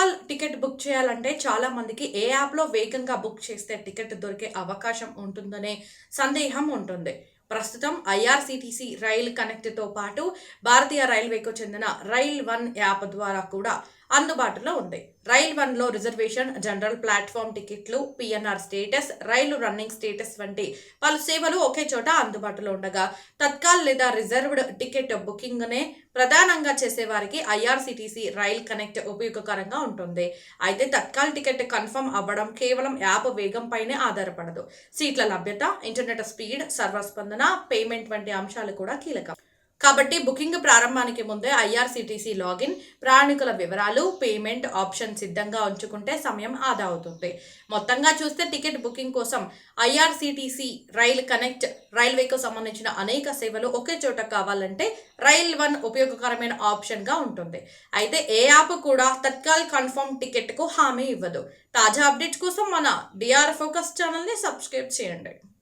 Tatkal ticket book చేయాలంటే చాలా మందికి ఏ యాప్‌లో వేగంగా బుక్ చేస్తే టికెట్ దొరికే అవకాశం ఉంటుందనే సందేహం ఉంటుంది. ప్రస్తుతం ఐఆర్‌సీటీసీ రైల్ కనెక్ట్‌తో పాటు భారతీయ రైల్వేకు చెందిన రైల్ వన్ యాప్ ద్వారా కూడా అందుబాటులో ఉంది. రైల్ వన్‌లో రిజర్వేషన్, జనరల్ ప్లాట్‌ఫామ్ టికెట్లు, పీఎన్ఆర్ స్టేటస్, రైలు రన్నింగ్ స్టేటస్ వంటి పలు సేవలు ఒకే చోట అందుబాటులో ఉండగా, తత్కాల్ లేదా రిజర్వ్డ్ టికెట్ బుకింగ్‌నే ప్రధానంగా చేసేవారికి ఐఆర్‌సీటీసీ రైల్ కనెక్ట్ ఉపయోగకరంగా ఉంటుంది. అయితే తత్కాల్ టికెట్ కన్ఫర్మ్ అవ్వడం కేవలం యాప్ వేగంపైనే ఆధారపడదు. సీట్ల లభ్యత, ఇంటర్నెట్ స్పీడ్, సర్వర్ స్పందన, పేమెంట్ వంటి అంశాలు కూడా కీలకం. కాబట్టి బుకింగ్ ప్రారంభానికి ముందే ఐఆర్‌సీటీసీ లాగిన్, ప్రయాణికుల వివరాలు, పేమెంట్ ఆప్షన్ సిద్ధంగా ఉంచుకుంటే సమయం ఆదా అవుతుంది. మొత్తంగా చూస్తే టికెట్ బుకింగ్ కోసం ఐఆర్‌సీటీసీ రైల్ కనెక్ట్, రైల్వేకు సంబంధించిన అనేక సేవలు ఒకే చోట కావాలంటే రైల్ వన్ ఉపయోగకరమైన ఆప్షన్గా ఉంటుంది. అయితే ఏ యాప్ కూడా తత్కాల్ కన్ఫర్మ్ టికెట్కు హామీ ఇవ్వదు. తాజా అప్డేట్స్ కోసం మన డిఆర్ ఫోకస్ ఛానల్ని సబ్స్క్రైబ్ చేయండి.